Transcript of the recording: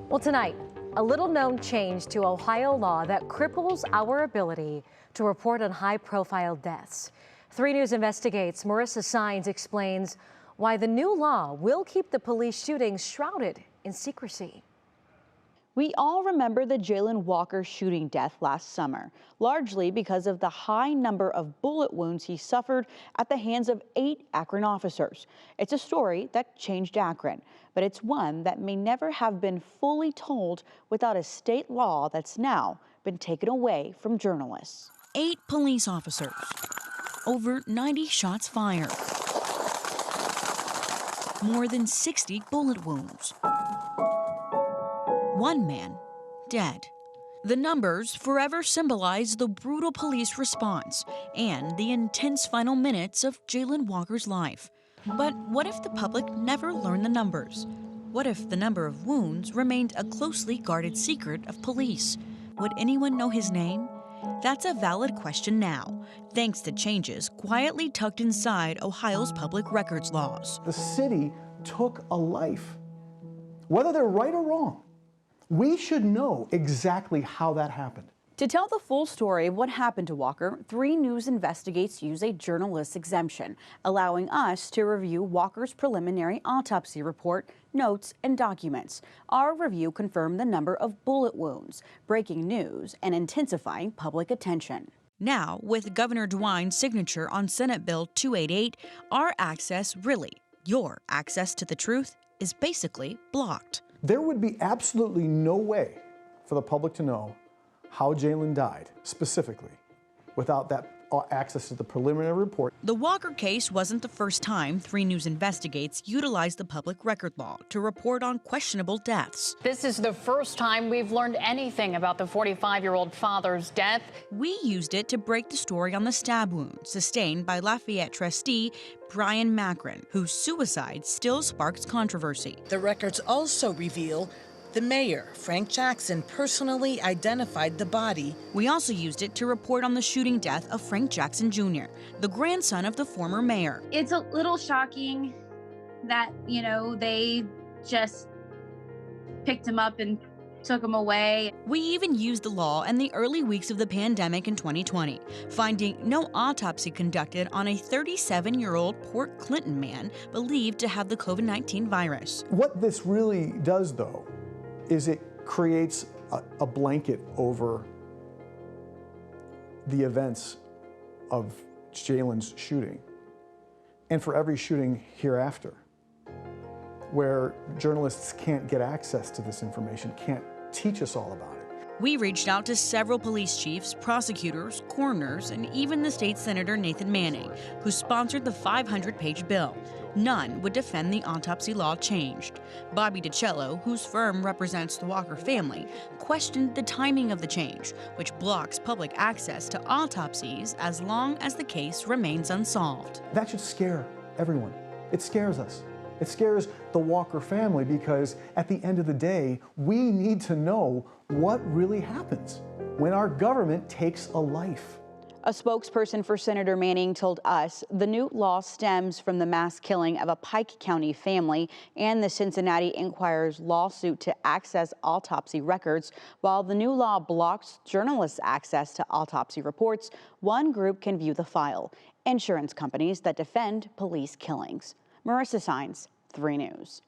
Well, tonight, a little-known change to Ohio law that cripples our ability to report on high-profile deaths. 3 News investigates. Marissa Sines explains why the new law will keep the police shootings shrouded in secrecy. We all remember the Jayland Walker shooting death last summer, largely because of the high number of bullet wounds he suffered at the hands of 8 Akron officers. It's a story that changed Akron, but it's one that may never have been fully told without a state law that's now been taken away from journalists. 8 police officers, over 90 shots fired, more than 60 bullet wounds. 1 man dead. The numbers forever symbolize the brutal police response and the intense final minutes of Jayland Walker's life. But what if the public never learned the numbers? What if the number of wounds remained a closely guarded secret of police? Would anyone know his name? That's a valid question now, thanks to changes quietly tucked inside Ohio's public records laws. The city took a life, whether they're right or wrong. We should know exactly how that happened. To tell the full story of what happened to Walker, 3 News investigates use a journalist's exemption, allowing us to review Walker's preliminary autopsy report, notes, and documents. Our review confirmed the number of bullet wounds, breaking news, and intensifying public attention. Now, with Governor DeWine's signature on Senate Bill 288, our access, really, your access to the truth, is basically blocked. There would be absolutely no way for the public to know how Jayland died, specifically, without that access to the preliminary report. The Walker case wasn't the first time 3 News investigates utilized the public record law to report on questionable deaths. This is the first time we've learned anything about the 45-year-old father's death. We used it to break the story on the stab wound sustained by Lafayette trustee Brian Akron, whose suicide still sparks controversy. The records also reveal the mayor, Frank Jackson, personally identified the body. We also used it to report on the shooting death of Frank Jackson Jr., the grandson of the former mayor. It's a little shocking that, they just picked him up and took him away. We even used the law in the early weeks of the pandemic in 2020, finding no autopsy conducted on a 37-year-old Port Clinton man believed to have the COVID-19 virus. What this really does, though, is it creates a blanket over the events of Jayland's shooting, and for every shooting hereafter, where journalists can't get access to this information, can't teach us all about it. We reached out to several police chiefs, prosecutors, coroners, and even the state senator Nathan Manning, who sponsored the 500-page bill. None would defend the autopsy law changed. Bobby DiCello, whose firm represents the Walker family, questioned the timing of the change, which blocks public access to autopsies as long as the case remains unsolved. That should scare everyone. It scares us. It scares the Walker family because at the end of the day, we need to know what really happens when our government takes a life. A spokesperson for Senator Manning told us the new law stems from the mass killing of a Pike County family and the Cincinnati Enquirer's lawsuit to access autopsy records. While the new law blocks journalists' access to autopsy reports, one group can view the file: insurance companies that defend police killings. Marissa Sines, 3 News.